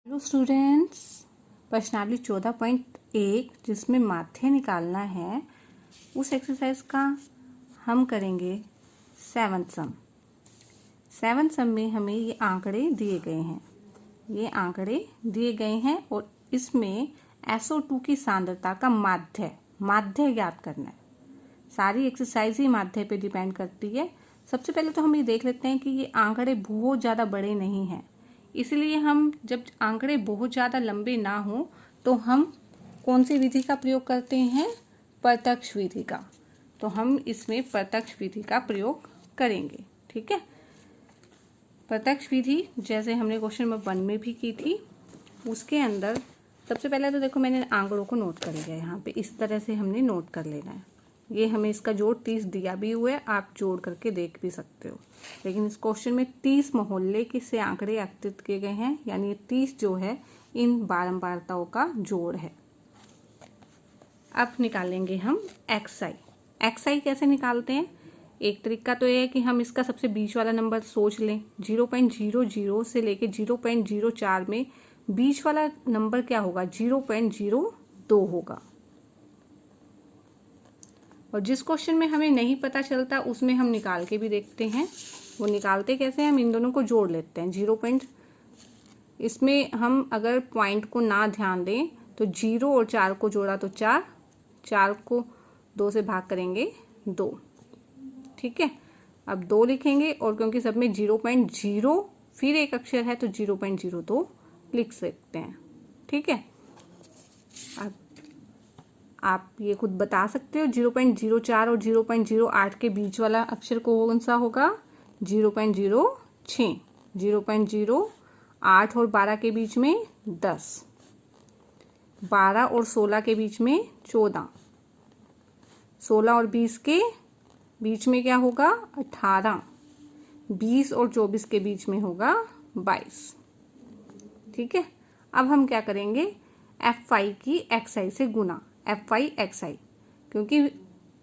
Hello students, प्रश्नावली 14.1 जिसमें माध्य निकालना है उस एक्सरसाइज का हम करेंगे सेवन्थ सम। सेवन्थ सम में हमें ये आंकड़े दिए गए हैं और इसमें SO2 की सांद्रता का माध्य ज्ञात करना है। सारी एक्सरसाइज ही माध्य पे डिपेंड करती है। सबसे पहले तो हम ये देख लेते हैं कि ये आंकड़े बहुत ज़्यादा बड़े नहीं हैं, इसलिए हम जब आंकड़े बहुत ज़्यादा लंबे ना हो तो हम कौन सी विधि का प्रयोग करते हैं? प्रत्यक्ष विधि का। तो हम इसमें प्रत्यक्ष विधि का प्रयोग करेंगे। ठीक है, प्रत्यक्ष विधि जैसे हमने क्वेश्चन नंबर 1 में भी की थी। उसके अंदर सबसे पहले तो देखो मैंने आंकड़ों को नोट कर लिया। यहाँ पे इस तरह से हमने नोट कर लेना है। ये हमें इसका जोड़ 30 दिया भी हुआ है, आप जोड़ करके देख भी सकते हो। लेकिन इस क्वेश्चन में 30 मोहल्ले के से आंकड़े एकत्रित किए गए हैं, यानी 30 जो है इन बारंबारताओं का जोड़ है। अब निकालेंगे हम एक्सआई कैसे निकालते हैं? एक तरीका तो ये है कि हम इसका सबसे बीच वाला नंबर सोच लें। 0.00 से लेके 0.04 में बीच वाला नंबर क्या होगा? 0.02 होगा। और जिस क्वेश्चन में हमें नहीं पता चलता उसमें हम निकाल के भी देखते हैं। वो निकालते कैसे हैं? हम इन दोनों को जोड़ लेते हैं। इसमें हम अगर पॉइंट को ना ध्यान दें तो 0 और 4 को जोड़ा तो 4 को 2 से भाग करेंगे 2। ठीक है, अब 2 लिखेंगे और क्योंकि सब में 0.0 फिर एक अक्षर है तो 0.02 लिख सकते हैं। ठीक है, अब आप ये खुद बता सकते हो 0.04 और 0.08 के बीच वाला अक्षर कौन सा होगा? 0.06। 0.08 और 12 के बीच में 10। 12 और 16 के बीच में 14। 16 और 20 के बीच में क्या होगा? 18। 20 और 24 के बीच में होगा 22। ठीक है, अब हम क्या करेंगे? FI की XI से गुना। FI XI, क्योंकि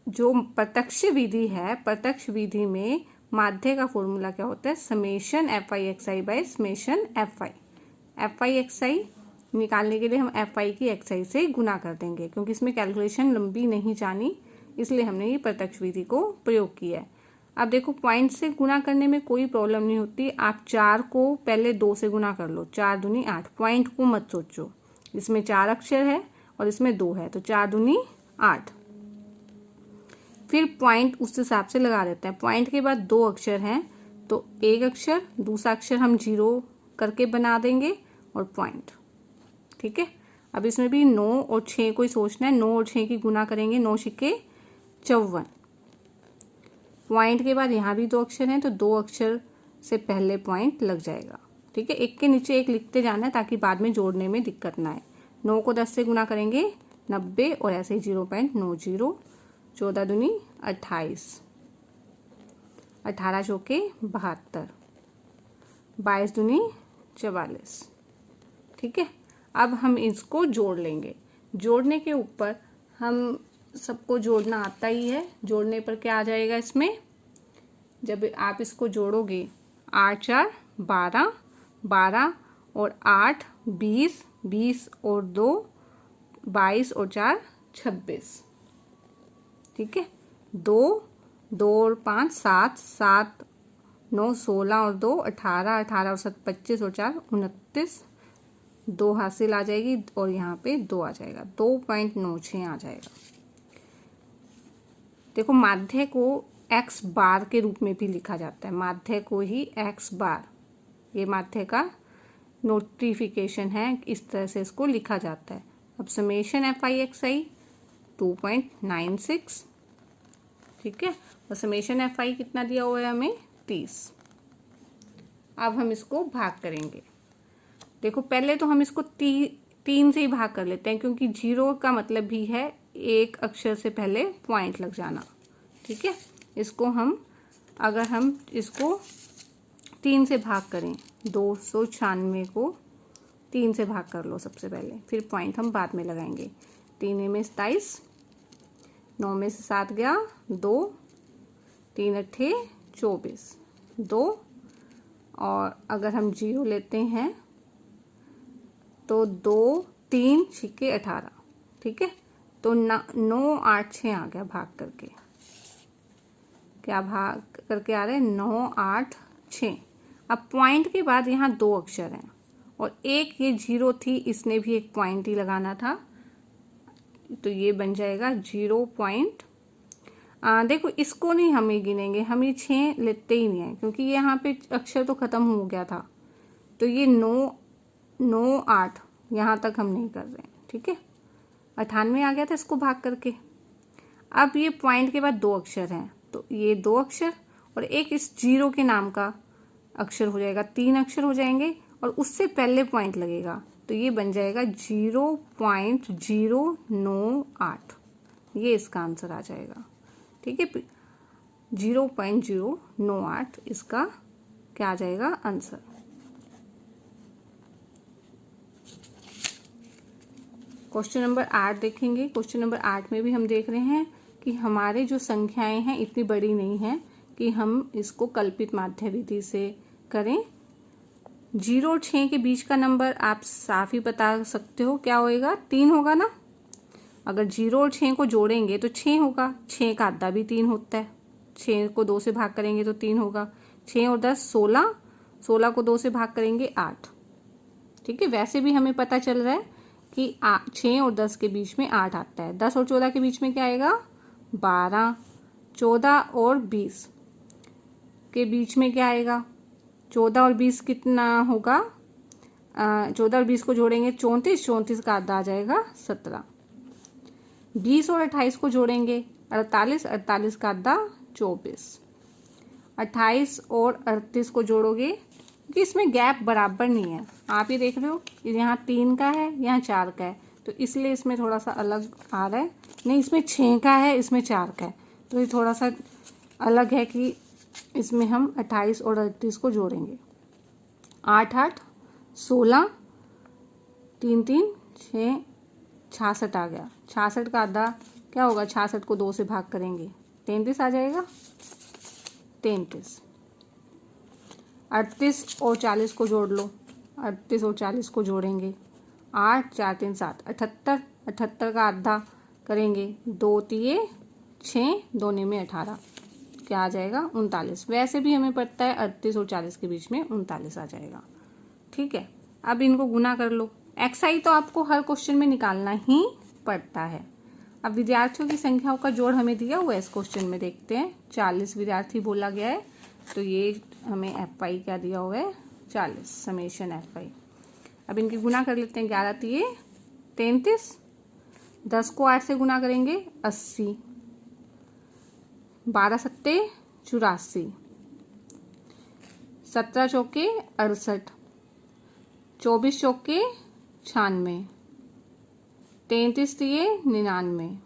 जो प्रत्यक्ष विधि है, प्रत्यक्ष विधि में माध्य का फॉर्मूला क्या होता है? Summation FI XI by summation FI। FI XI निकालने के लिए हम FI की XI से गुना कर देंगे, क्योंकि इसमें कैलकुलेशन लंबी नहीं जानी, इसलिए हमने ये प्रत्यक्ष विधि को प्रयोग किया है। अब देखो, पॉइंट से गुना करने में कोई प्रॉब्लम नहीं होती। आप 4 को पहले 2 से गुना कर लो, 4 दूनी 8। पॉइंट को मत सोचो, इसमें 4 अक्षर है और इसमें 2 है तो 4 दूनी 8। फिर पॉइंट उस हिसाब से लगा देते हैं। पॉइंट के बाद 2 अक्षर हैं तो एक अक्षर, दूसरा अक्षर हम 0 करके बना देंगे और पॉइंट। ठीक है, अब इसमें भी 9 और 6 को ही सोचना है। 9 और 6 की गुना करेंगे, 9 6 54। पॉइंट के बाद यहाँ भी 2 अक्षर हैं तो 2 अक्षर से पहले पॉइंट लग जाएगा। ठीक है, एक के नीचे एक लिखते जाना है ताकि बाद में जोड़ने में दिक्कत ना आए। 9 को 10 से गुना करेंगे 90 और ऐसे ही 0.90। 14 दूनी 28। 18 चौके 72। 22 दूनी 44। ठीक है, अब हम इसको जोड़ लेंगे। जोड़ने के ऊपर हम सबको जोड़ना आता ही है। जोड़ने पर क्या आ जाएगा? इसमें जब आप इसको जोड़ोगे 8 4 12, 12 और 8 20, 20 और 2 22 और 4 26। ठीक है, 2 और 5 7, 7 9 16 और 2 18, 18 और 7 25 और 4 29। 2 हासिल आ जाएगी और यहाँ पे 2 आ जाएगा, 2.96 आ जाएगा। देखो, माध्य को x बार के रूप में भी लिखा जाता है। माध्य को ही x बार, ये माध्य का नोटिफिकेशन है, इस तरह से इसको लिखा जाता है। अब समेशन FI XI 2.96। ठीक है, और समेशन FI कितना दिया हुआ है हमें? 30। अब हम इसको भाग करेंगे। देखो, पहले तो हम इसको 3 से ही भाग कर लेते हैं, क्योंकि 0 का मतलब भी है एक अक्षर से पहले पॉइंट लग जाना। ठीक है, इसको हम अगर हम इसको 3 से भाग करें, 296 को 3 से भाग कर लो सबसे पहले, फिर पॉइंट हम बाद में लगाएंगे। 3 में 27, 9 में से 7 गया 2, 3 8 24, 2 और अगर हम 0 लेते हैं तो 2 3 छिके 18, ठीक है। तो 9 8 6 आ गया भाग करके, क्या भाग करके आ रहे हैं 9 8 6। अब पॉइंट के बाद यहाँ 2 अक्षर हैं और एक ये 0 थी, इसने भी एक पॉइंट ही लगाना था, तो ये बन जाएगा 0 पॉइंट। देखो इसको नहीं हम ये गिनेंगे, हम ये 6 लेते ही नहीं है क्योंकि ये यहाँ पे अक्षर तो खत्म हो गया था। तो ये 9 9 8 यहाँ तक हम नहीं कर रहे हैं, ठीक है। 98 आ गया था इसको भाग करके। अब ये पॉइंट के बाद 2 अक्षर हैं, तो ये 2 अक्षर और एक इस 0 के नाम का अक्षर हो जाएगा, 3 अक्षर हो जाएंगे और उससे पहले पॉइंट लगेगा, तो ये बन जाएगा 0.098। ये इसका आंसर आ जाएगा, ठीक है। 0.098 इसका क्या आ जाएगा आंसर। क्वेश्चन नंबर 8 देखेंगे। क्वेश्चन नंबर 8 में भी हम देख रहे हैं कि हमारे जो संख्याएं हैं इतनी बड़ी नहीं है कि हम इसको कल्पित माध्य विधि से करें। 0 और 6 के बीच का नंबर आप साफ ही बता सकते हो, क्या होएगा 3 होगा ना। अगर 0 और 6 को जोड़ेंगे तो 6 होगा, 6 का आधा भी 3 होता है, 6 को 2 से भाग करेंगे तो 3 होगा। 6 और 10 16, 16 को 2 से भाग करेंगे 8, ठीक है। वैसे भी हमें पता चल रहा है कि 6 और 10 के बीच में 8 आता है। 10 और 14 के बीच में क्या आएगा 12, 14 और 20 के बीच में क्या आएगा 14 और 20 कितना होगा, 14 और 20 को जोड़ेंगे 34, 34 का आधा आ जाएगा 17। 20 और 28 को जोड़ेंगे 48, 48 का आधा 24। 28 और 38 को जोड़ोगे क्योंकि इसमें गैप बराबर नहीं है, आप ये देख रहे हो यहाँ 3 का है यहाँ 4 का है, तो इसलिए इसमें थोड़ा सा अलग आ रहा है। नहीं, इसमें 6 का है इसमें 4 का है, तो ये थोड़ा सा अलग है कि इसमें हम 28 और 38 को जोड़ेंगे। 8 8 16, 3 3 6 66 आ गया। 66 का आधा क्या होगा, 66 को 2 से भाग करेंगे 33 आ जाएगा, 33। 38 और 40 को जोड़ लो, 38 और 40 को जोड़ेंगे 8 4 3 7 78, 78 का आधा करेंगे 2 3 6, 2 में 18, क्या आ जाएगा 39। वैसे भी हमें पता है 38 और 40 के बीच में 39 आ जाएगा, ठीक है। अब इनको गुना कर लो। एक्सआई तो आपको हर क्वेश्चन में निकालना ही पड़ता है। अब विद्यार्थियों की संख्याओं का जोड़ हमें दिया हुआ है इस क्वेश्चन में, देखते हैं। 40 विद्यार्थी बोला गया है, तो ये हमें FI क्या दिया हुआ है 40 समेशन FI। अब इनकी गुना कर लेते हैं। 11 3 33, 10 को 8 से गुना करेंगे 80, 12 7 84, 17 चौके 68, 24 चौके 96, 33 3 99,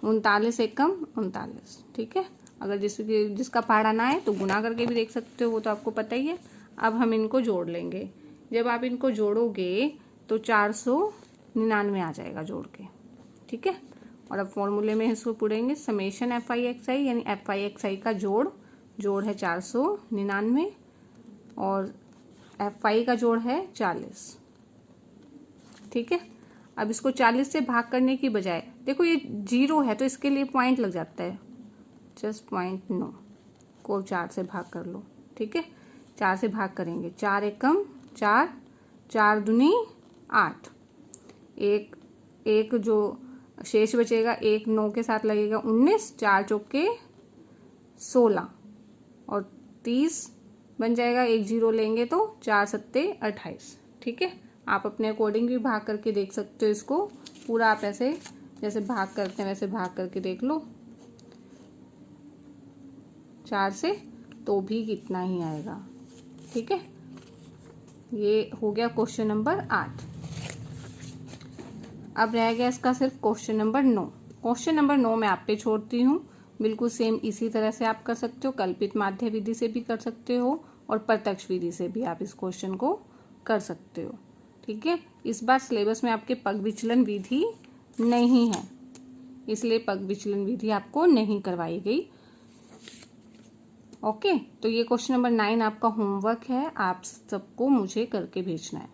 39 एकम 39, ठीक है। अगर जिसका पहाड़ा ना है तो गुना करके भी देख सकते हो, वो तो आपको पता ही है। अब हम इनको जोड़ लेंगे। जब आप इनको जोड़ोगे तो 499 आ जाएगा जोड़ के, ठीक है। और अब फॉर्मूले में इसको पढ़ेंगे समेशन FI XI, यानी FI XI का जोड़ है 499 और FI का जोड़ है 40, ठीक है। अब इसको 40 से भाग करने की बजाय देखो ये 0 है तो इसके लिए पॉइंट लग जाता है, जस्ट 0.9 को 4 से भाग कर लो, ठीक है। 4 से भाग करेंगे 4 एकम 4, 4 दूनी 8, एक जो शेष बचेगा 1 9 के साथ लगेगा 19, 4 चौके 16 और 30 बन जाएगा। 1 0 लेंगे तो 4 7 28, ठीक है। आप अपने अकॉर्डिंग भी भाग करके देख सकते हो इसको पूरा, आप ऐसे जैसे भाग करते हैं वैसे भाग करके देख लो 4 से, तो भी कितना ही आएगा, ठीक है। ये हो गया क्वेश्चन नंबर 8। अब रह गया इसका सिर्फ क्वेश्चन नंबर 9। क्वेश्चन नंबर 9 मैं आप पे छोड़ती हूँ। बिल्कुल सेम इसी तरह से आप कर सकते हो, कल्पित माध्य विधि से भी कर सकते हो और प्रत्यक्ष विधि से भी आप इस क्वेश्चन को कर सकते हो, ठीक है। इस बार सिलेबस में आपके पग विचलन विधि नहीं है, इसलिए पग विचलन विधि आपको नहीं करवाई गई। ओके, तो ये क्वेश्चन नंबर 9 आपका होमवर्क है, आप सबको मुझे करके भेजना है।